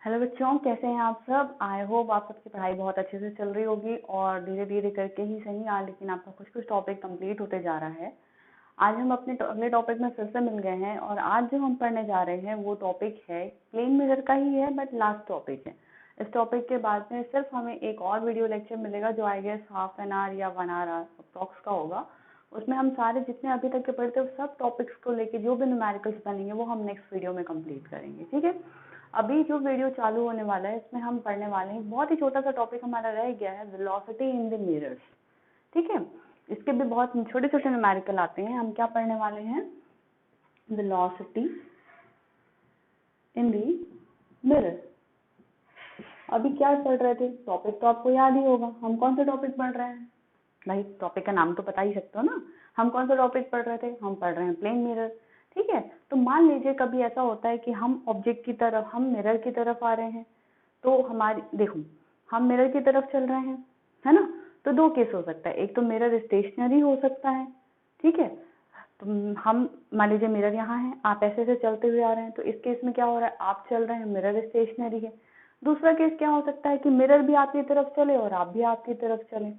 Hello बच्चों, कैसे हैं आप सब। आई होप आप सबकी पढ़ाई बहुत अच्छे से चल रही होगी और धीरे धीरे करके ही सही लेकिन आपका कुछ कुछ टॉपिक कंप्लीट होते जा रहा है। आज हम अपने अगले टॉपिक में फिर से मिल गए हैं और आज जो हम पढ़ने जा रहे हैं वो टॉपिक है प्लेन मिरर का ही है, बट लास्ट टॉपिक है। इस टॉपिक के बाद में सिर्फ हमें एक और वीडियो लेक्चर मिलेगा जो I guess half an hour या 1 आवर अप्रॉक्स का होगा। उसमें हम सारे जितने अभी तक के पढ़ते हैं सब टॉपिक्स को लेके जो भी न्यूमेरिकल्स बनेंगे वो हम नेक्स्ट वीडियो में कंप्लीट करेंगे, ठीक है। अभी जो वीडियो चालू होने वाला है इसमें हम पढ़ने वाले हैं, बहुत ही छोटा सा टॉपिक हमारा रह गया है, वेलोसिटी इन द मिरर्स, ठीक है। इसके भी बहुत छोटे छोटे न्यूमेरिकल आते हैं। हम क्या पढ़ने वाले हैं, वेलोसिटी इन द मिरर। अभी क्या पढ़ रहे थे, टॉपिक तो आपको याद ही होगा। हम कौन सा टॉपिक पढ़ रहे हैं भाई, टॉपिक का नाम तो पता ही सकते हो ना। हम कौन सा टॉपिक पढ़ रहे थे, हम पढ़ रहे हैं प्लेन मिरर, ठीक है। तो मान लीजिए कभी ऐसा होता है कि हम ऑब्जेक्ट की तरफ, हम मिरर की तरफ आ रहे हैं, तो हमारी देखो हम मिरर की तरफ चल रहे हैं, है ना। तो दो केस हो सकता है, एक तो मिरर स्टेशनरी हो सकता है, ठीक है। तो हम मान लीजिए मिरर यहाँ है, आप ऐसे से चलते हुए आ रहे हैं, तो इस केस में क्या हो रहा है, आप चल रहे हैं, मिरर स्टेशनरी है। दूसरा केस क्या हो सकता है कि मिरर भी आपकी तरफ चले और आप भी आपकी तरफ चले।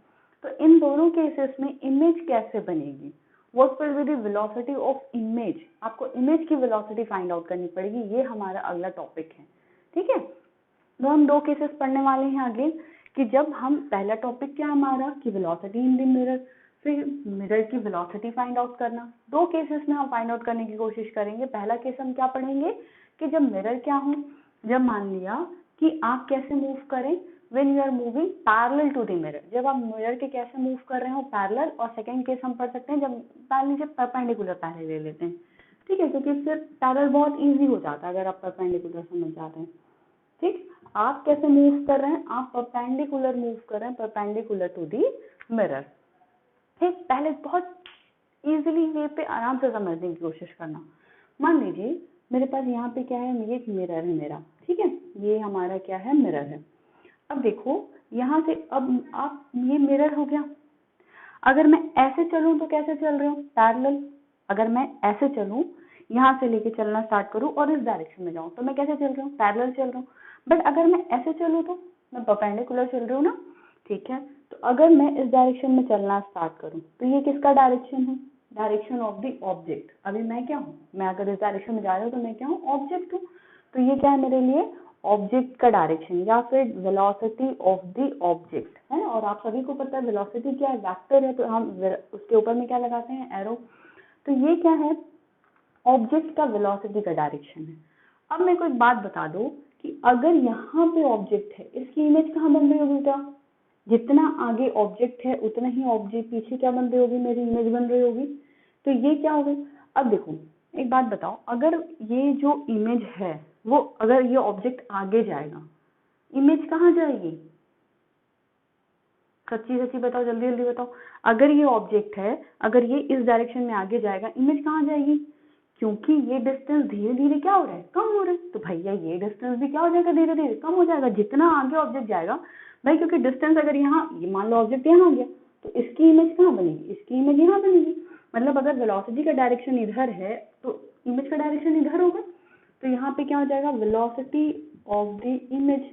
तो इन दोनों केसेस में इमेज कैसे बनेगी, what will be the velocity of image, आपको इमेज की वेलोसिटी फाइंड आउट करनी पड़ेगी। ये हमारा अगला टॉपिक है, ठीक है। तो हम दो केसेस पढ़ने वाले हैं अगेन, कि जब हम पहला टॉपिक क्या हमारा कि वेलोसिटी इन द मिरर, फिर मिरर की वेलोसिटी फाइंड आउट करना। दो केसेस में हम फाइंड आउट करने की कोशिश करेंगे। पहला केस हम क्या पढ़ेंगे कि जब मिरर क्या हो, जब मान लिया कि आप कैसे मूव करें, when you are moving parallel to the mirror, जब आप मिरर के कैसे मूव कर रहे हो पैरेलल। और सेकंड केस हम पढ़ सकते हैं जब मान लीजिए परपेंडिकुलर पहले ले लेते हैं, ठीक है, क्योंकि फिर पैरेलल बहुत इजी हो जाता है अगर आप परपेंडिकुलर समझ जाते हैं, ठीक। आप कैसे मूव कर रहे हैं, आप परपेंडिकुलर मूव कर रहे हैं, परपेंडिकुलर टू दी मिरर, ठीक। पहले बहुत इजीली वे पे आराम से समझने की कोशिश करना। मान लीजिए मेरे पास यहाँ पे क्या है, ये एक मिरर है मेरा, ठीक है, ये हमारा क्या है, मिरर है। अब देखो यहाँ से, अब आप ये मिरर हो गया। अगर मैं ऐसे चलूं तो कैसे चल रही हूँ, पैरेलल। अगर मैं ऐसे चलूं, यहाँ से लेके चलना स्टार्ट करूं और इस डायरेक्शन में जाऊं, तो मैं कैसे चल रही हूँ, पैरेलल चल रहा हूँ। बट अगर मैं ऐसे चलूं तो मैं परपेंडिकुलर चल रही हूँ ना, ठीक है। तो अगर मैं इस डायरेक्शन में चलना स्टार्ट करूँ तो ये किसका डायरेक्शन है, डायरेक्शन ऑफ द ऑब्जेक्ट। अभी मैं क्या हूँ, मैं अगर इस डायरेक्शन में जा रही हूँ तो मैं क्या हूँ, ऑब्जेक्ट हूँ। तो ये क्या है मेरे लिए, ऑब्जेक्ट का डायरेक्शन या फिर वेलोसिटी ऑफ द ऑब्जेक्ट है। और आप सभी को पता है वेलोसिटी क्या है, वेक्टर है, तो हम उसके ऊपर में क्या लगाते हैं, एरो। तो ये क्या है, ऑब्जेक्ट का वेलोसिटी का डायरेक्शन है। अब मेरे को एक बात बता दो कि अगर यहाँ पे ऑब्जेक्ट है, इसकी इमेज कहाँ बन रही होगी बेटा, जितना आगे ऑब्जेक्ट है उतना ही ऑब्जेक्ट पीछे क्या बन रही होगी, मेरी इमेज बन रही होगी। तो ये क्या होगा, अब देखो एक बात बताओ, अगर ये जो इमेज है वो, अगर ये ऑब्जेक्ट आगे जाएगा, इमेज कहाँ जाएगी, सच्ची सच्ची बताओ, जल्दी जल्दी बताओ। अगर ये ऑब्जेक्ट है, अगर ये इस डायरेक्शन में आगे जाएगा, इमेज कहाँ जाएगी, क्योंकि ये डिस्टेंस धीरे धीरे क्या हो रहा है, कम हो रहा है। तो भैया ये डिस्टेंस भी क्या हो जाएगा, धीरे धीरे कम हो जाएगा जितना आगे ऑब्जेक्ट जाएगा भाई, क्योंकि डिस्टेंस अगर यहाँ, ये मान लो ऑब्जेक्ट यहाँ आ गया, तो इसकी इमेज कहाँ बनेगी, इसकी इमेज यहाँ बनेगी। मतलब अगर वेलोसिटी का डायरेक्शन इधर है तो इमेज का डायरेक्शन इधर होगा। तो यहाँ पे क्या हो जाएगा, वेलोसिटी ऑफ द इमेज,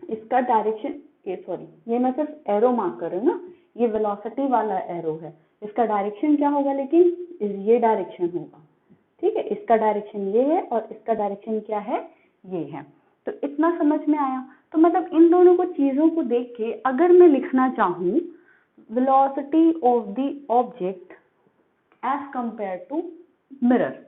इसका डायरेक्शन, ये सॉरी ये मैं सिर्फ एरो मार्क कर रही हूँ ना, ये वेलोसिटी वाला एरो है, इसका डायरेक्शन क्या होगा, लेकिन ये डायरेक्शन होगा, ठीक है। इसका डायरेक्शन ये है और इसका डायरेक्शन क्या है, ये है। तो इतना समझ में आया। तो मतलब इन दोनों को चीजों को देख के अगर मैं लिखना चाहूँ velocity of the object as compared to mirror,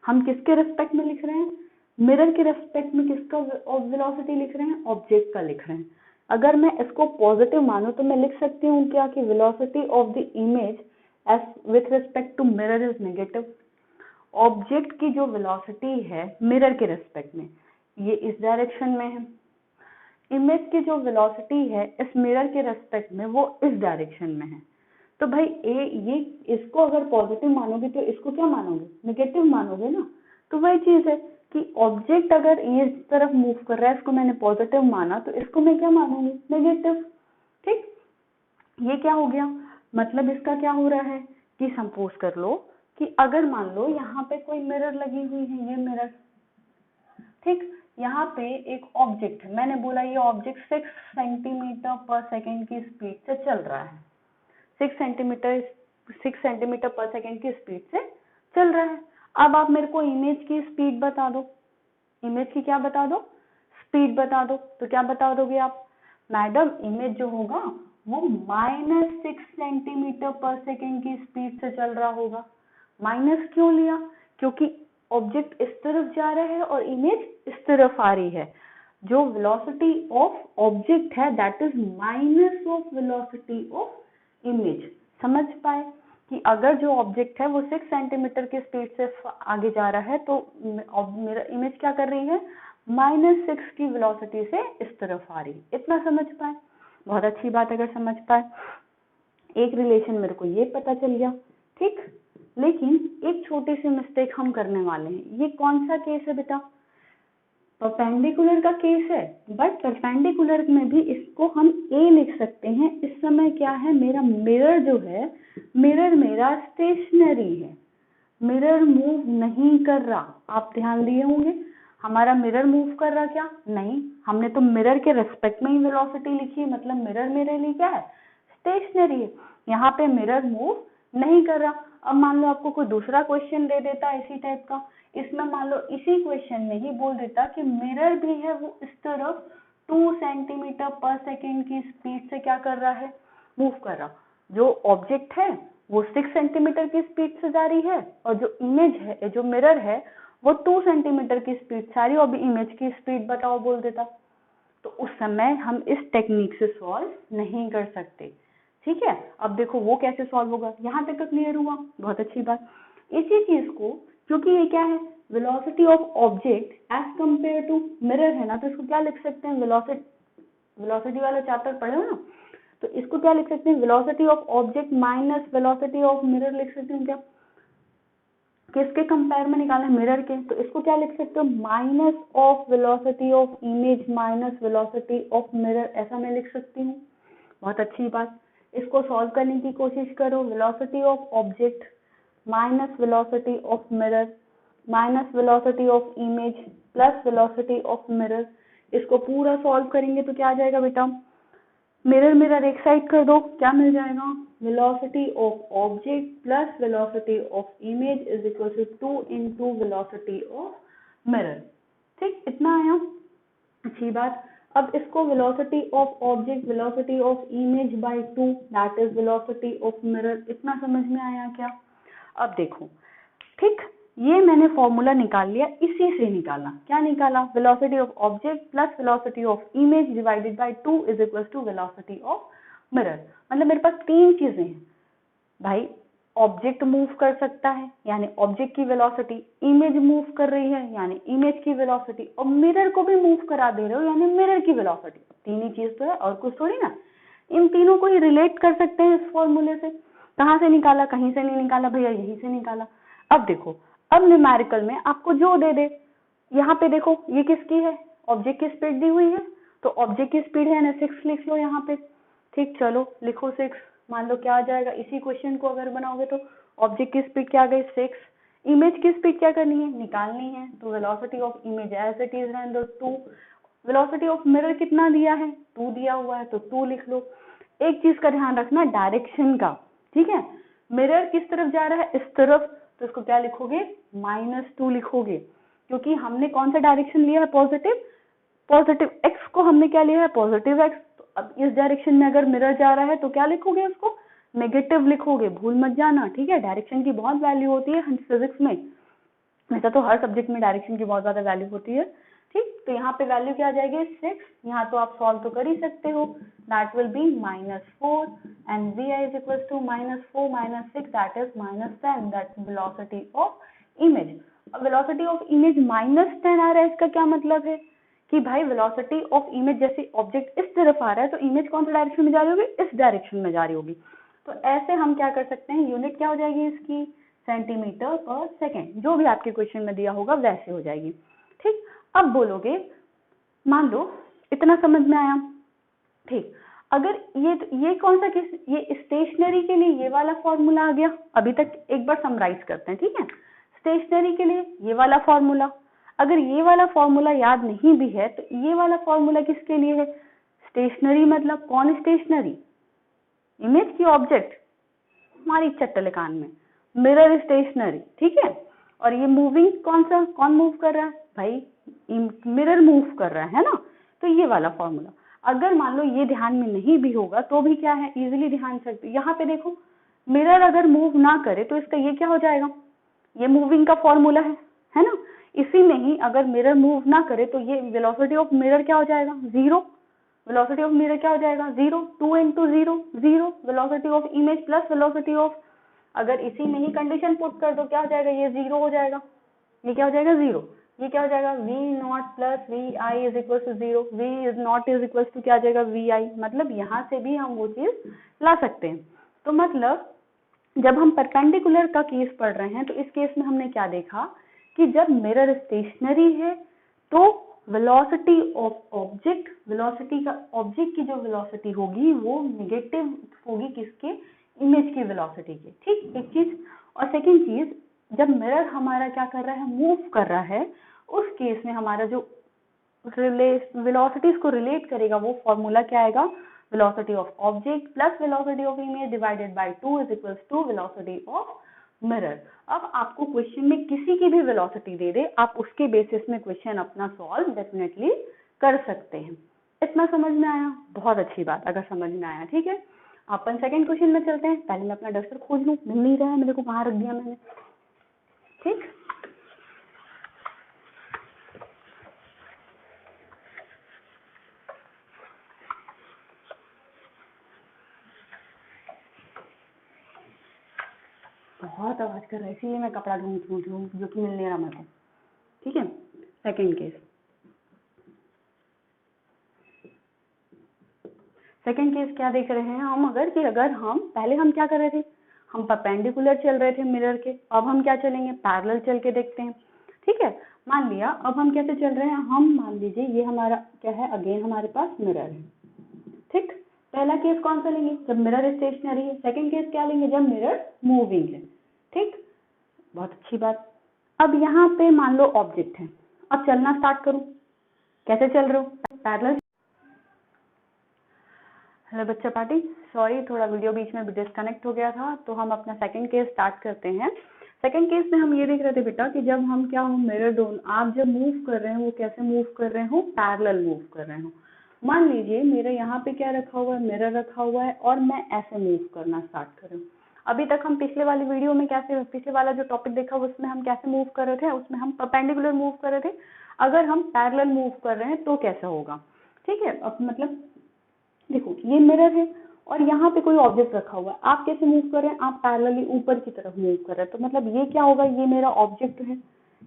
हम किसके रेस्पेक्ट में लिख रहे हैं, मिरर के रेस्पेक्ट में किसका वेलोसिटी लिख रहे हैं, ऑब्जेक्ट का लिख रहे हैं। अगर मैं इसको पॉजिटिव मानूं तो मैं लिख सकती हूँ क्या कि velocity of the image as with respect to mirror is negative. Object की जो वेलोसिटी है मिरर के रेस्पेक्ट में, ये इस डायरेक्शन में है। इमेज की जो वेलोसिटी है इस मिरर के रेस्पेक्ट में, वो इस डायरेक्शन में है। तो भाई ये इसको अगर पॉजिटिव मानोगे तो इसको क्या मानोगे, नेगेटिव मानोगे ना। तो वही चीज है कि ऑब्जेक्ट अगर ये इस तरफ मूव कर रहा है, इसको मैंने पॉजिटिव माना, तो इसको मैं क्या मानूंगी, नेगेटिव, ठीक। ये क्या हो गया, मतलब इसका क्या हो रहा है कि सपोज कर लो कि अगर मान लो यहाँ पे कोई मिरर लगी हुई है, ये मिरर, ठीक, यहाँ पे एक ऑब्जेक्ट है, मैंने बोला ये ऑब्जेक्ट 6 सेंटीमीटर पर सेकेंड की स्पीड से चल रहा है, 6 सेंटीमीटर पर सेकेंड की स्पीड से चल रहा है। अब आप मेरे को इमेज की स्पीड बता दो, इमेज की क्या बता दो, स्पीड बता दो। तो क्या बता दोगे आप, मैडम इमेज जो होगा वो -6 सेंटीमीटर पर सेकेंड की स्पीड से चल रहा होगा। माइनस क्यों लिया, क्योंकि ऑब्जेक्ट इस तरफ जा रहा है और इमेज इस तरफ आ रही है। जो वेलोसिटी ऑफ ऑब्जेक्ट है that is minus of velocity of image. समझ पाए कि अगर जो ऑब्जेक्ट है वो 6 सेंटीमीटर की स्पीड से आगे जा रहा है तो मेरा इमेज क्या कर रही है, -6 की वेलोसिटी से इस तरफ आ रही है। इतना समझ पाए, बहुत अच्छी बात अगर समझ पाए। एक रिलेशन मेरे को ये पता चल गया, ठीक। लेकिन एक छोटी सी मिस्टेक हम करने वाले हैं। ये कौन सा केस है बेटा, परपेंडिकुलर का केस है, बट परपेंडिकुलर में भी इसको हम ए लिख सकते हैं। इस समय क्या है, मेरा मिरर जो है, मिरर मेरा स्टेशनरी है, मिरर मूव नहीं कर रहा। आप ध्यान दिए होंगे, हमारा मिरर मूव कर रहा क्या, नहीं। हमने तो मिरर के रेस्पेक्ट में ही वेलोसिटी लिखी है, मतलब मिरर मेरे लिए क्या है, स्टेशनरी है। यहाँ पे मिरर मूव नहीं कर रहा। अब मान लो आपको कोई दूसरा क्वेश्चन दे देता इसी टाइप का, इसमें मान लो इसी क्वेश्चन में ही बोल देता कि मिरर भी है वो इस तरफ 2 सेंटीमीटर पर सेकेंड की स्पीड से क्या कर रहा है, मूव कर रहा। जो ऑब्जेक्ट है वो 6 सेंटीमीटर की स्पीड से जा रही है और जो इमेज है, जो मिरर है वो 2 सेंटीमीटर की स्पीड से आ रही है। और इमेज की स्पीड बताओ बोल देता, तो उस समय हम इस टेक्निक से सॉल्व नहीं कर सकते, ठीक है। अब देखो वो कैसे सॉल्व होगा, यहाँ तक तो क्लियर हुआ, बहुत अच्छी बात। इसी चीज को, क्योंकि ये क्या है, velocity of object as compared to mirror है ना, तो इसको क्या लिख सकते हैं, वेलोसिटी वाला चैप्टर पढ़े हो ना, तो इसको क्या लिख सकते हैं, velocity of object minus velocity of mirror लिख सकते हैं क्या। किसके कंपेयर में निकालना है, मिरर के, तो इसको क्या लिख सकते हो, minus of velocity of image minus velocity of mirror, ऐसा मैं लिख सकती हूँ। बहुत अच्छी बात। इसको सॉल्व करने की कोशिश करो, velocity of object minus velocity of mirror minus velocity of image plus velocity of mirror. इसको पूरा सॉल्व करेंगे तो क्या आ जाएगा बेटा, मिरर मिरर एक साइड कर दो, क्या मिल जाएगा, velocity of object plus velocity of image is equal to 2 into velocity of mirror. ठीक, इतना आया, अच्छी बात। अब इसको velocity of object velocity of image by 2 that is velocity of mirror, इतना समझ में आया क्या। अब देखो, ठीक, ये मैंने फॉर्मूला निकाल लिया, इसी से निकाला, क्या निकाला, velocity of object plus velocity of image divided by 2 is equal to velocity of mirror. मतलब मेरे पास तीन चीजें हैं भाई, ऑब्जेक्ट मूव कर सकता है यानी ऑब्जेक्ट की वेलोसिटी, इमेज मूव कर रही है यानी इमेज की वेलोसिटी, और मिरर को भी मूव करा दे रहे हो यानी मिरर की वेलोसिटी। तीन ही चीज तो है और कुछ थोड़ी ना। इन तीनों को ही रिलेट कर सकते हैं इस फॉर्मूले से। कहाँ से निकाला, कहीं से नहीं निकाला भैया, यहीं से निकाला। अब देखो, अब न्यूमेरिकल में आपको जो दे दे, यहाँ पे देखो ये किसकी है, ऑब्जेक्ट की स्पीड दी हुई है, तो ऑब्जेक्ट की स्पीड है ना 6 लिख लो यहाँ पे। ठीक, चलो लिखो 6, मान लो क्या आ जाएगा, इसी क्वेश्चन को अगर बनाओगे तो ऑब्जेक्ट की स्पीड क्या आ गई 6, इमेज की स्पीड क्या करनी है, निकालनी है, तो velocity of image as it is रहने दो 2, वेलोसिटी ऑफ मिरर कितना दिया है 2 दिया हुआ है तो 2 लिख लो। एक चीज का ध्यान रखना डायरेक्शन का, ठीक है, मिरर किस तरफ जा रहा है, इस तरफ, तो इसको क्या लिखोगे -2 लिखोगे, क्योंकि हमने कौन सा डायरेक्शन लिया है, पॉजिटिव, पॉजिटिव एक्स को हमने क्या लिया है, पॉजिटिव एक्स। अब इस डायरेक्शन में अगर मिरर जा रहा है तो क्या लिखोगे, उसको नेगेटिव लिखोगे, भूल मत जाना, ठीक है। डायरेक्शन की बहुत वैल्यू होती है फिजिक्स में, वैसा तो हर सब्जेक्ट में डायरेक्शन की बहुत ज्यादा वैल्यू होती है, ठीक। तो यहाँ पे वैल्यू क्या आ जाएगी 6, यहाँ तो आप सॉल्व तो कर ही सकते हो, that will be -4 and vi is equal to -4 - 6 that is -10, that velocity of image. अब वेलोसिटी ऑफ इमेज -10 आ रहा है, इसका क्या मतलब है कि भाई वेलोसिटी ऑफ इमेज, जैसे ऑब्जेक्ट इस तरफ आ रहा है तो इमेज कौन सी डायरेक्शन में जा रही होगी, इस डायरेक्शन में जा रही होगी। तो ऐसे हम क्या कर सकते हैं, यूनिट क्या हो जाएगी इसकी, सेंटीमीटर पर सेकेंड, जो भी आपके क्वेश्चन में दिया होगा वैसे हो जाएगी, ठीक। अब बोलोगे, मान लो इतना समझ में आया, ठीक। अगर ये कौन सा केस, ये स्टेशनरी के लिए ये वाला फॉर्मूला आ गया, अभी तक एक बार समराइज करते हैं, ठीक है। स्टेशनरी के लिए ये वाला फॉर्मूला, अगर ये वाला फॉर्मूला याद नहीं भी है तो ये वाला फॉर्मूला किसके लिए है? स्टेशनरी मतलब कौन स्टेशनरी? इमेज की ऑब्जेक्ट? हमारी चट्टले कान में मिरर स्टेशनरी, ठीक है। और ये मूविंग कौन सा, कौन मूव कर रहा है भाई? मिरर मूव कर रहा है ना। तो ये वाला फॉर्मूला अगर मान लो ये ध्यान में नहीं भी होगा तो भी क्या है, इजीली ध्यान सकते। यहाँ पे देखो मिरर अगर मूव ना करे तो इसका ये क्या हो जाएगा, ये मूविंग का फॉर्मूला है ना। इसी में ही अगर मिरर मूव ना करे तो ये वेलोसिटी ऑफ मिरर क्या हो जाएगा, जीरो। वेलोसिटी ऑफ मिरर क्या हो जाएगा, zero. 2 into 0 0। Velocity of image plus velocity of, अगर इसी में ही कंडीशन पुट कर दो क्या हो जाएगा, ये जीरो हो जाएगा। ये क्या हो जाएगा, जीरो। ये क्या हो जाएगा, v naught plus v i is equal to zero. V is naught is equal to क्या आ जाएगा, वी आई। मतलब यहाँ से भी हम वो चीज ला सकते हैं। तो मतलब जब हम परपेंडिकुलर का केस पढ़ रहे हैं तो इस केस में हमने क्या देखा कि जब मिरर स्टेशनरी है तो वेलोसिटी ऑफ ऑब्जेक्ट, वेलोसिटी का ऑब्जेक्ट की जो वेलोसिटी होगी वो नेगेटिव होगी किसके, इमेज की वेलोसिटी के, ठीक, एक चीज। और सेकंड चीज, जब मिरर हमारा क्या कर रहा है, मूव कर रहा है, उस केस में हमारा जो वेलोसिटीज को रिलेट करेगा वो फॉर्मूला क्या आएगा, velocity of object plus velocity of image divided by 2 is equals to velocity of mirror. अब आपको क्वेश्चन में किसी की भी वेलोसिटी दे दे, आप उसके बेसिस में क्वेश्चन अपना सॉल्व डेफिनेटली कर सकते हैं। इतना समझ में आया? बहुत अच्छी बात अगर समझ में आया, ठीक है। अपन सेकंड क्वेश्चन में चलते हैं। पहले मैं अपना डस्टर खोज लूं, मिल नहीं रहा है मेरे को, कहाँ रख दिया मैंने, ठीक। बहुत आवाज कर रहा है इसीलिए मैं कपड़ा ढूंढ लूं जो कि मिल नहीं रहा मेरे को, ठीक है। सेकंड केस, सेकंड केस क्या देख रहे हैं हम, अगर कि अगर हम पहले हम क्या कर रहे थे, हम परपेंडिकुलर चल रहे थे मिरर के, अब हम क्या चलेंगे, पैरेलल चल के देखते हैं, ठीक है। मान लिया अब हम कैसे चल रहे हैं, हम मान लीजिए ये हमारा क्या है, अगेन हमारे पास मिरर है, ठीक। पहला केस कौन सा लेंगे, जब मिरर स्टेशनरी है। सेकंड केस क्या लेंगे, जब मिरर मूविंग है, ठीक। बहुत अच्छी बात। अब यहाँ पे मान लो ऑब्जेक्ट है, अब चलना स्टार्ट करूं, कैसे चल रहे हो, पैरेलल। हेलो बच्चा पार्टी, सॉरी थोड़ा वीडियो बीच में डिस्कनेक्ट हो गया था, तो हम अपना सेकंड केस स्टार्ट करते हैं। सेकंड केस में हम ये देख रहे थे बेटा कि जब हम क्या हो, मिरर दोनों आप जब मूव कर रहे हैं वो कैसे मूव कर रहे हो, पैरेलल मूव कर रहे हो। मान लीजिए मेरे यहाँ पे क्या रखा हुआ है, मिरर रखा हुआ है और मैं ऐसे मूव करना स्टार्ट कर रही हूँ। अभी तक हम पिछले वाली वीडियो में कैसे, पिछले वाला जो टॉपिक देखा उसमें हम कैसे मूव कर रहे थे, उसमें हम परपेंडिकुलर मूव कर रहे थे। अगर हम पैरेलल मूव कर रहे हैं तो कैसा होगा, ठीक है। अब मतलब देखो ये मिरर है और यहाँ पे कोई ऑब्जेक्ट रखा हुआ है, आप कैसे मूव कर रहे हैं, आप पैरेलली ऊपर की तरफ मूव कर रहे हैं। तो मतलब ये क्या होगा, ये मेरा ऑब्जेक्ट है,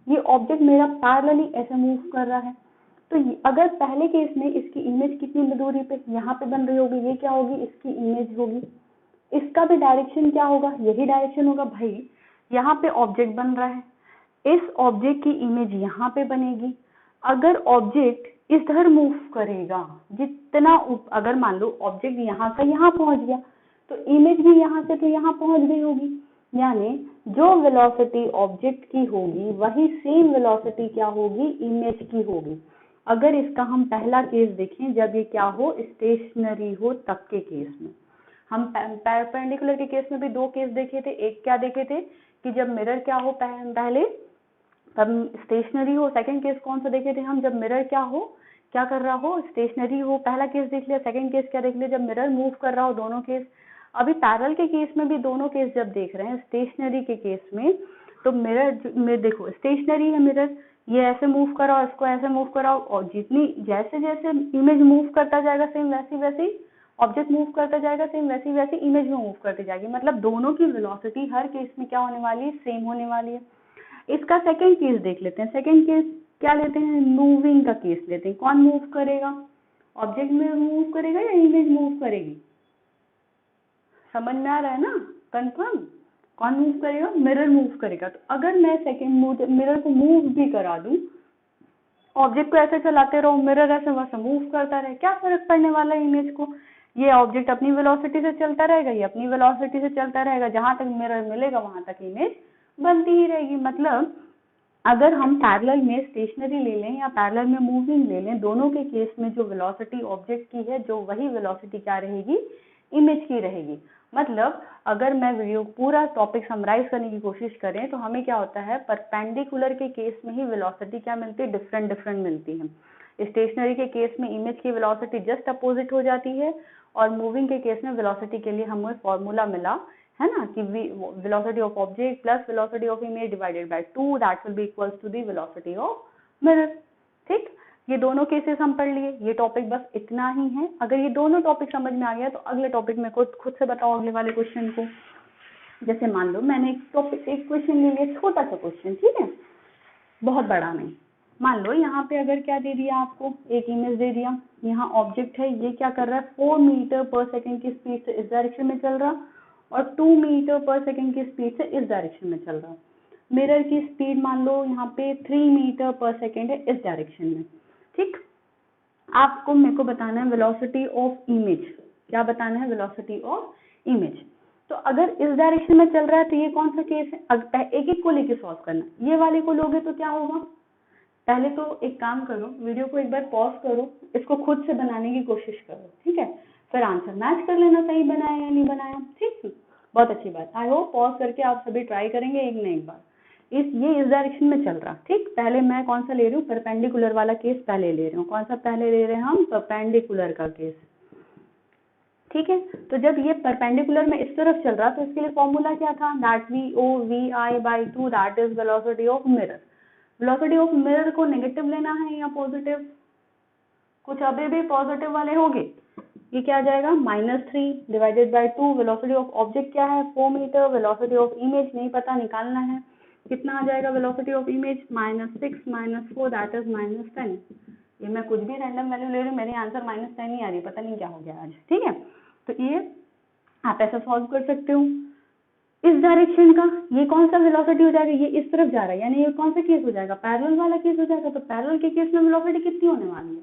ये ऑब्जेक्ट मेरा पैरेलली ऐसे मूव कर रहा है। तो अगर पहले केस में इसकी इमेज कितनी दूरी पे यहाँ पे बन रही होगी, ये क्या होगी, इसकी इमेज होगी। इसका भी डायरेक्शन क्या होगा, यही डायरेक्शन होगा भाई। यहाँ पे ऑब्जेक्ट बन रहा है, इस ऑब्जेक्ट की इमेज यहाँ पे बनेगी। अगर ऑब्जेक्ट इधर मूव करेगा जितना, अगर मान लो ऑब्जेक्ट यहाँ से यहाँ पहुंच गया तो इमेज भी यहाँ से तो यहाँ पहुंच गई होगी। यानी जो वेलोसिटी ऑब्जेक्ट की होगी वही सेम वेलोसिटी क्या होगी, इमेज की होगी। अगर इसका हम पहला केस देखें, जब ये क्या हो, स्टेशनरी हो, तब के केस में। हम परपेंडिकुलर के केस में भी दो केस देखे थे। एक क्या देखे थे कि जब मिरर क्या हो, पहले तब स्टेशनरी हो। सेकंड केस कौन सा देखे थे हम, जब मिरर क्या हो, क्या कर रहा हो, स्टेशनरी हो। पहला केस देख लिया। सेकंड केस क्या देख लिया, जब मिरर मूव कर रहा हो, दोनों केस। अभी पैरेलल के केस में भी दोनों केस जब देख रहे हैं, स्टेशनरी के केस में तो मिरर में देखो स्टेशनरी है मिरर, ये ऐसे मूव कराओ, इसको ऐसे मूव कराओ, और जितनी जैसे जैसे इमेज मूव करता जाएगा सेम वैसी वैसी ऑब्जेक्ट मूव करता जाएगा, सेम वैसी वैसी इमेज में मूव करती जाएगी। मतलब दोनों की वेलोसिटी हर केस में क्या होने वाली है, सेम होने वाली है। इसका सेकंड केस देख लेते हैं। सेकंड केस क्या लेते हैं, मूविंग का केस लेते हैं। कौन मूव करेगा, ऑब्जेक्ट में मूव करेगा या इमेज मूव करेगी, समझ में आ रहा है ना, कंफर्म। कौन मूव करेगा, मिरर मूव करेगा। तो अगर मैं सेकंड मिरर को मूव भी करा दूं, ऑब्जेक्ट को ऐसे चलाते रहो, मिरर ऐसे वैसे मूव करता रहे, क्या फर्क पड़ने वाला है इमेज को। ये ऑब्जेक्ट अपनी वेलोसिटी से चलता रहेगा, ये अपनी वेलोसिटी से चलता रहेगा, जहां तक मिरर मिलेगा वहां तक इमेज बनती ही रहेगी। मतलब अगर हम पैरेलल में स्टेशनरी ले लें या पैरेलल में मूविंग ले लें, दोनों के केस में जो वेलोसिटी ऑब्जेक्ट की है, जो वही वेलोसिटी क्या रहेगी, इमेज की रहेगी। मतलब अगर मैं वीडियो पूरा टॉपिक समराइज करने की कोशिश करें तो हमें क्या होता है, परपेंडिकुलर के केस में ही वेलोसिटी क्या मिलती है, डिफरेंट मिलती है। स्टेशनरी के केस में इमेज की वेलोसिटी जस्ट अपोजिट हो जाती है, और मूविंग के केस में वेलोसिटी के लिए हमें फॉर्मूला मिला है ना कि velocity of object plus velocity of image divided by 2, that will be equals to the velocity of mirror. ठीक, ये दोनों केसेस हम पढ़ लिए। ये टॉपिक बस इतना ही है। अगर ये दोनों टॉपिक समझ में आ गया तो अगले टॉपिक में खुद से बताओ अगले वाले क्वेश्चन को। जैसे मान लो मैंने एक क्वेश्चन ले लिया, छोटा सा क्वेश्चन, ठीक है, बहुत बड़ा नहीं। मान लो यहाँ पे अगर क्या दे दिया आपको, एक इमेज दे दिया, यहाँ ऑब्जेक्ट है, ये क्या कर रहा है, 4 मीटर पर सेकेंड की स्पीड से इस डायरेक्शन में चल रहा, और 2 मीटर पर सेकेंड की स्पीड से इस डायरेक्शन में चल रहा। मिरर की स्पीड मान लो यहाँ पे 3 मीटर पर सेकेंड है इस डायरेक्शन में। ठीक, आपको मेरे को बताना है वेलोसिटी ऑफ इमेज। क्या बताना है, वेलोसिटी ऑफ इमेज। तो अगर इस डायरेक्शन में चल रहा है तो ये कौन सा केस है, एक एक को लेके सॉल्व करना। ये वाले को लोगे तो क्या होगा, पहले तो एक काम करो, वीडियो को एक बार पॉज करो, इसको खुद से बनाने की कोशिश करो, ठीक है, फिर आंसर मैच कर लेना, सही बनाया या नहीं बनाया। ठीक, बहुत अच्छी बात। आई होप पॉज करके आप सभी ट्राई करेंगे एक न एक बार। ये इस डायरेक्शन में चल रहा, ठीक, पहले मैं कौन सा ले रही हूँ, परपेंडिकुलर वाला केस पहले ले रही हूँ। कौन सा पहले ले रहे हैं हम, परपेंडिकुलर का केस। ठीक है, तो जब ये परपेंडिकुलर में इस तरफ चल रहा तो इसके लिए फॉर्मूला क्या था, that VO/VI/2, that is velocity of mirror. Velocity of mirror को नेगेटिव लेना है या पॉजिटिव, कुछ अभी भी पॉजिटिव वाले होंगे। ये क्या आ जाएगा, -3 divided by 2। Velocity of object क्या है, 4 मीटर। वेलोसिटी ऑफ इमेज नहीं पता, निकालना है, कितना आ जाएगा velocity of image, -6 - 4 that is -10। ये मैं कुछ भी रैंडम वैल्यू ले रही हूँ, मेरी आंसर -10 ही आ रही है, पता नहीं क्या हो गया आज। ठीक है, तो ये आप ऐसा सॉल्व कर सकते हो। इस डायरेक्शन का ये कौन सा वेलोसिटी हो जाएगा, ये इस तरफ जा रहा है, यानी ये कौन सा केस हो जाएगा, पैरेलल वाला केस हो जाएगा। तो पैरेलल के केस में वेलोसिटी कितनी होने वाली है,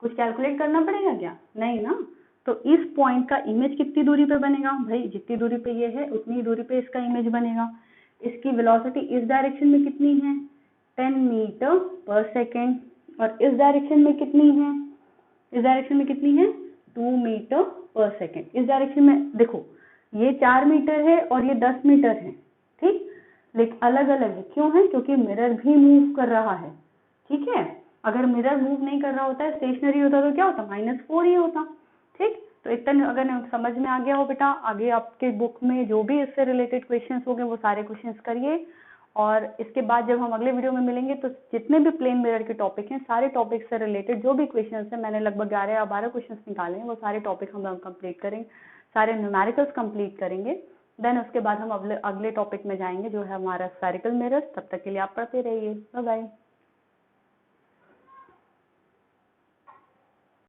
कुछ कैलकुलेट करना पड़ेगा क्या, नहीं ना। तो इस पॉइंट का इमेज कितनी दूरी पे बनेगा, भाई जितनी दूरी पे ये है उतनी दूरी पे इसका इमेज बनेगा। इसकी वेलोसिटी इस डायरेक्शन में कितनी है, 10 मीटर पर सेकेंड, और इस डायरेक्शन में कितनी है, इस डायरेक्शन में कितनी है, 2 मीटर पर सेकेंड। इस डायरेक्शन में देखो ये 4 मीटर है और ये 10 मीटर है, ठीक, लेकिन अलग अलग है, क्यों है, क्योंकि मिरर भी मूव कर रहा है। ठीक है, अगर मिरर मूव नहीं कर रहा होता है, स्टेशनरी होता तो क्या होता, -4 ही होता। ठीक, तो इतना अगर समझ में आ गया हो बेटा, आगे आपके बुक में जो भी इससे रिलेटेड क्वेश्चंस होंगे वो सारे क्वेश्चंस करिए। और इसके बाद जब हम अगले वीडियो में मिलेंगे तो जितने भी प्लेन मिरर के टॉपिक हैं, सारे टॉपिक से रिलेटेड जो भी क्वेश्चंस हैं, मैंने लगभग 11 या 12 क्वेश्चंस निकाले हैं, वो सारे टॉपिक हम कंप्लीट करेंगे, सारे न्यूमेरिकल्स कंप्लीट करेंगे। देन उसके बाद हम अगले टॉपिक में जाएंगे जो है हमारा स्फेरिकल मिरर्स। तब तक के लिए आप पढ़ते रहिए, बाय बाय।